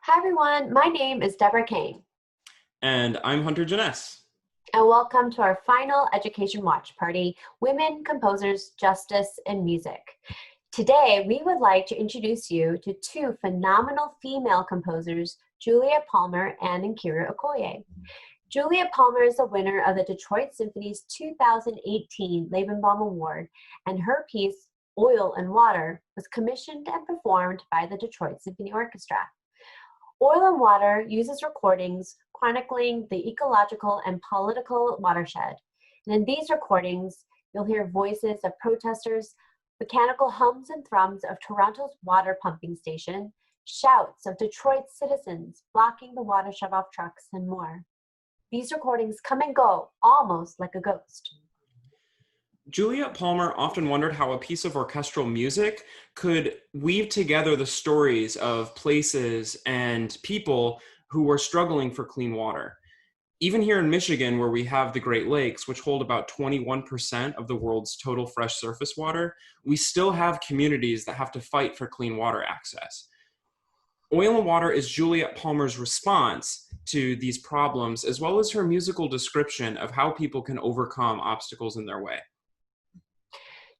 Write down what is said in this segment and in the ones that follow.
Hi everyone, my name is Deborah Kane. And I'm Hunter Janess. And welcome to our final Education Watch Party, Women, Composers, Justice, and Music. Today, we would like to introduce you to two phenomenal female composers, Juliet Palmer and Nkeiru Okoye. Juliet Palmer is the winner of the Detroit Symphony's 2018 Lebenbom Award, and her piece, Oil and Water, was commissioned and performed by the Detroit Symphony Orchestra. Oil and Water uses recordings chronicling the ecological and political watershed. And in these recordings, you'll hear voices of protesters, mechanical hums and thrums of Toronto's water pumping station, shouts of Detroit's citizens blocking the water shut-off trucks, and more. These recordings come and go almost like a ghost. Juliet Palmer often wondered how a piece of orchestral music could weave together the stories of places and people who were struggling for clean water. Even here in Michigan, where we have the Great Lakes, which hold about 21% of the world's total fresh surface water, we still have communities that have to fight for clean water access. Oil and Water is Juliet Palmer's response to these problems, as well as her musical description of how people can overcome obstacles in their way.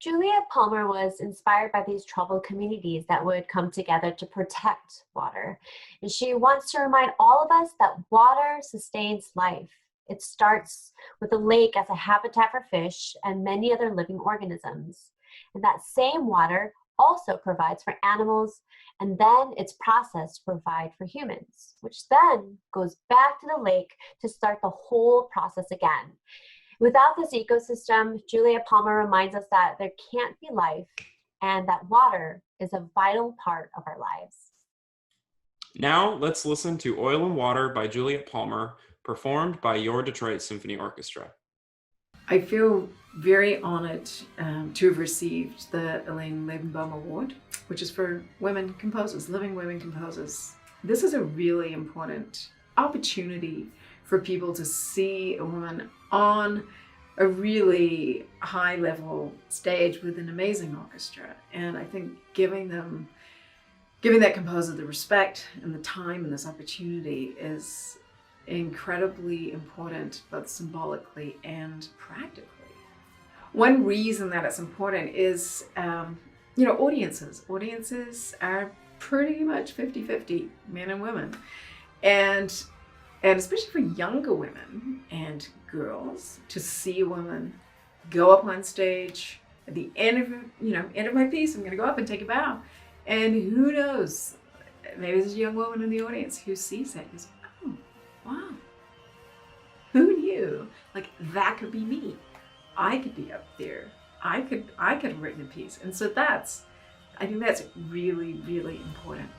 Juliet Palmer was inspired by these troubled communities that would come together to protect water. And she wants to remind all of us that water sustains life. It starts with the lake as a habitat for fish and many other living organisms. And that same water also provides for animals, and then it's processed to provide for humans, which then goes back to the lake to start the whole process again. Without this ecosystem, Juliet Palmer reminds us that there can't be life and that water is a vital part of our lives. Now let's listen to Oil and Water by Juliet Palmer, performed by your Detroit Symphony Orchestra. I feel very honored to have received the Elaine Lebenbom Award, which is for women composers, living women composers. This is a really important opportunity for people to see a woman on a really high level stage with an amazing orchestra. And I think giving that composer the respect and the time and this opportunity is incredibly important, both symbolically and practically. One reason that it's important is, audiences. Audiences are pretty much 50-50, men and women. And especially for younger women and girls, to see a woman go up on stage at the end of my piece, I'm going to go up and take a bow. And who knows, maybe there's a young woman in the audience who sees it and goes, oh, wow, who knew? Like, that could be me. I could be up there. I could have written a piece. And so I think that's really, really important.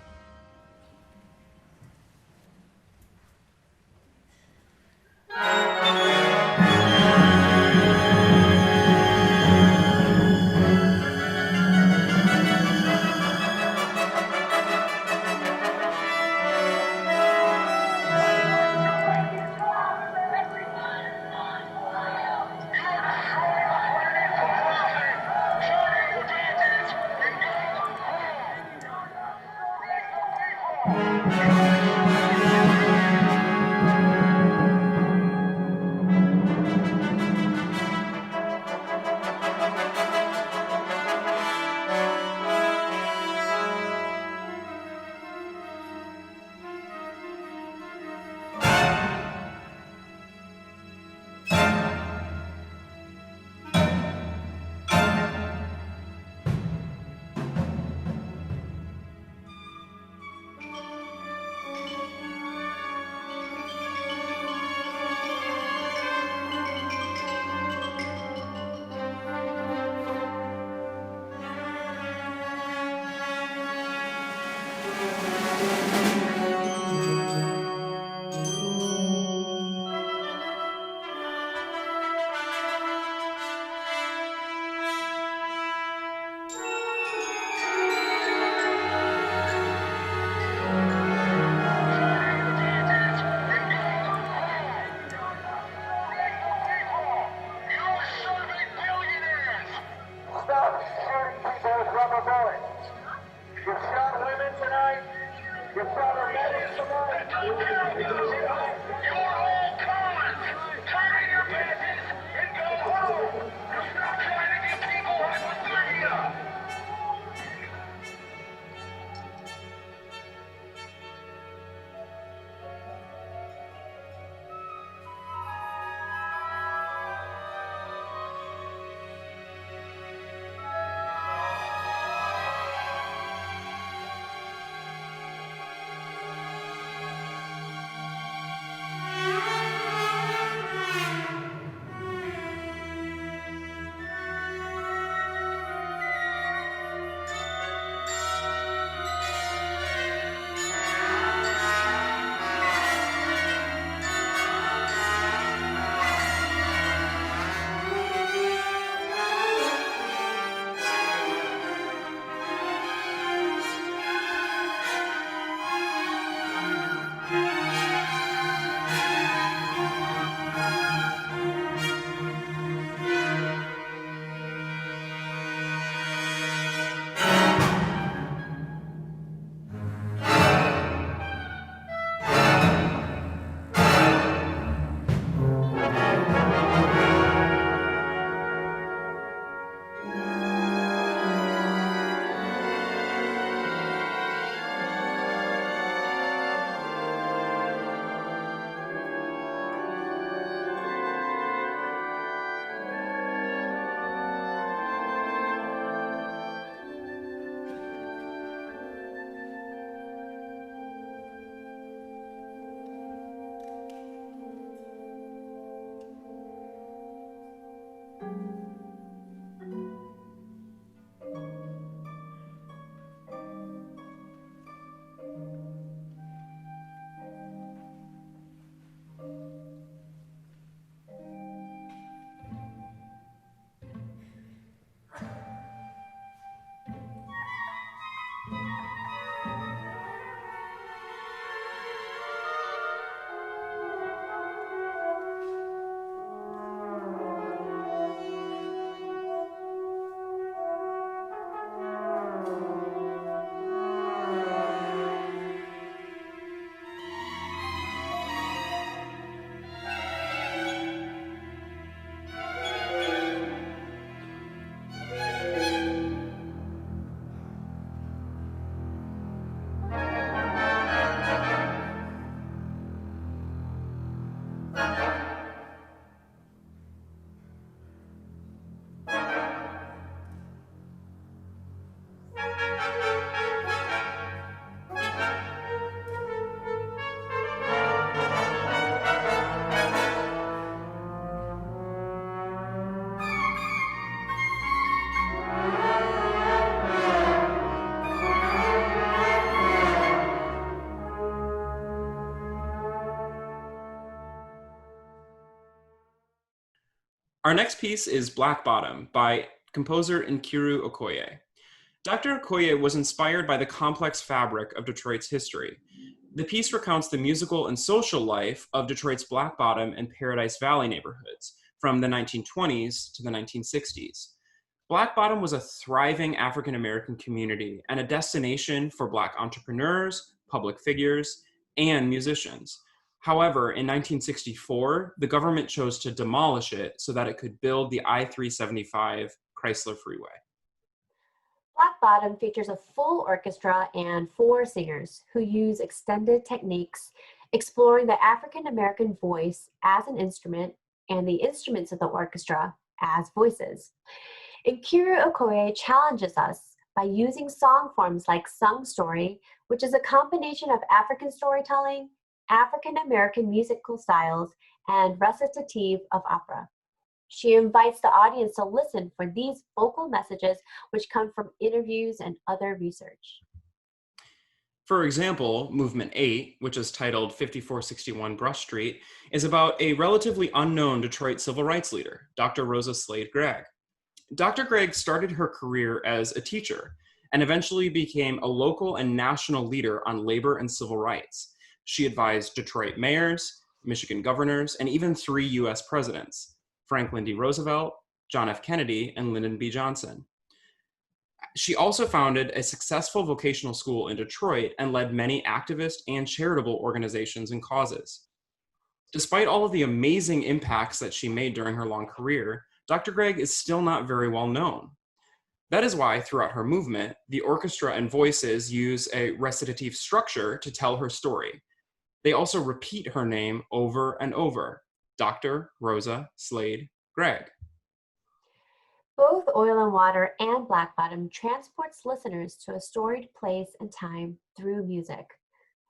Our next piece is Black Bottom by composer Nkeiru Okoye. Dr. Okoye was inspired by the complex fabric of Detroit's history. The piece recounts the musical and social life of Detroit's Black Bottom and Paradise Valley neighborhoods from the 1920s to the 1960s. Black Bottom was a thriving African-American community and a destination for Black entrepreneurs, public figures, and musicians. However, in 1964, the government chose to demolish it so that it could build the I-375 Chrysler Freeway. Black Bottom features a full orchestra and 4 singers who use extended techniques, exploring the African-American voice as an instrument and the instruments of the orchestra as voices. Nkeiru Okoye challenges us by using song forms like sung story, which is a combination of African storytelling, African-American musical styles, and recitative of opera. She invites the audience to listen for these vocal messages which come from interviews and other research. For example, Movement 8, which is titled 5461 Brush Street, is about a relatively unknown Detroit civil rights leader, Dr. Rosa Slade Gregg. Dr. Gregg started her career as a teacher and eventually became a local and national leader on labor and civil rights. She advised Detroit mayors, Michigan governors, and even 3 US presidents, Franklin D. Roosevelt, John F. Kennedy, and Lyndon B. Johnson. She also founded a successful vocational school in Detroit and led many activist and charitable organizations and causes. Despite all of the amazing impacts that she made during her long career, Dr. Gregg is still not very well known. That is why, throughout her movement, the orchestra and voices use a recitative structure to tell her story. They also repeat her name over and over, Dr. Rosa Slade Gregg. Both Oil and Water and Black Bottom transports listeners to a storied place and time through music.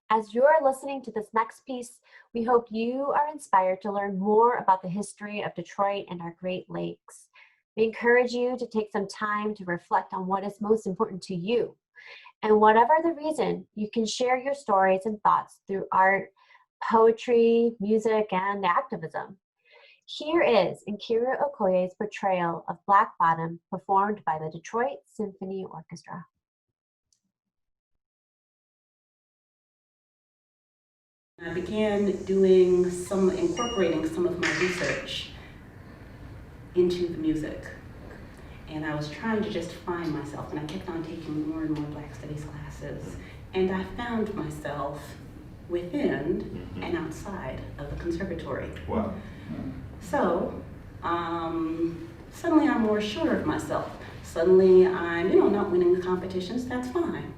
As you're listening to this next piece, we hope you are inspired to learn more about the history of Detroit and our Great Lakes. We encourage you to take some time to reflect on what is most important to you. And whatever the reason, you can share your stories and thoughts through art, poetry, music, and activism. Here is Nkeiru Okoye's portrayal of Black Bottom, performed by the Detroit Symphony Orchestra. I began incorporating some of my research into the music. And I was trying to just find myself, and I kept on taking more and more Black Studies classes. And I found myself within and outside of the conservatory. Wow. So, suddenly I'm more sure of myself. Suddenly I'm, not winning the competitions, that's fine.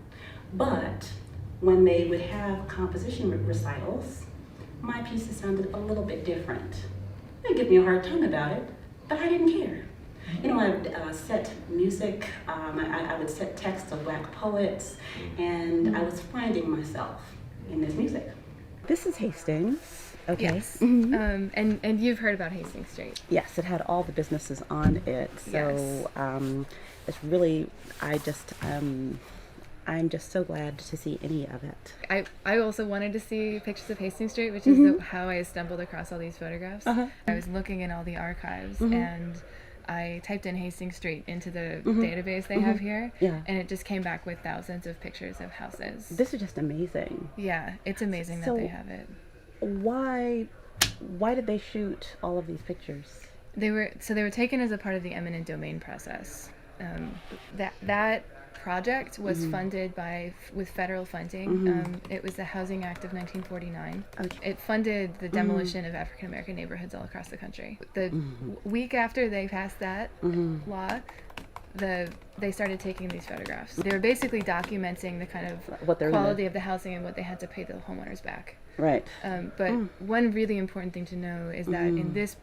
But when they would have composition recitals, my pieces sounded a little bit different. They'd give me a hard time about it, but I didn't care. I would set music, I would set texts of Black poets, and I was finding myself in this music. This is Hastings. Okay. Yes. And you've heard about Hastings Street. Yes, it had all the businesses on it. So it's really, I'm just so glad to see any of it. I also wanted to see pictures of Hastings Street, which is how I stumbled across all these photographs. I was looking in all the archives and I typed in Hastings Street into the database they have here, and it just came back with thousands of pictures of houses. This is just amazing. Yeah, it's amazing that they have it. Why did they shoot all of these pictures? They were taken as a part of the eminent domain process. That project was funded with federal funding. It was the Housing Act of 1949. Okay. It funded the demolition of African American neighborhoods all across the country. The week after they passed that law, they started taking these photographs. They were basically documenting the kind of quality of the housing and what they had to pay the homeowners back. Right. But one really important thing to know is that in this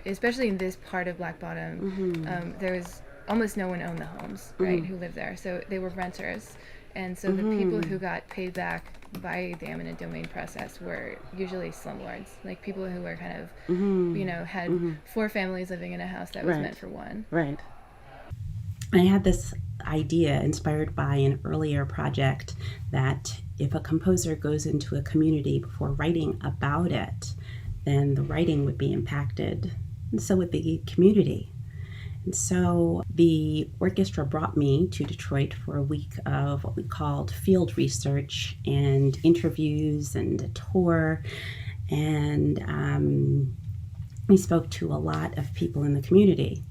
especially in this part of Black Bottom, there was almost no one owned the homes, right, who lived there. So they were renters. And so the people who got paid back by the eminent domain process were usually slumlords, like people who were kind of, had 4 families living in a house that was meant for one. Right. I had this idea inspired by an earlier project that if a composer goes into a community before writing about it, then the writing would be impacted, and so would the community. And so the orchestra brought me to Detroit for a week of what we called field research and interviews and a tour. And we spoke to a lot of people in the community.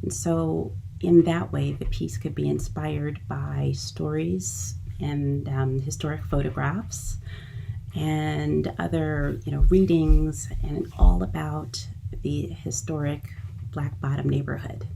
And so in that way, the piece could be inspired by stories and historic photographs and other, readings, and all about the historic Black Bottom neighborhood.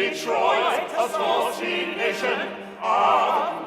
Detroit Association of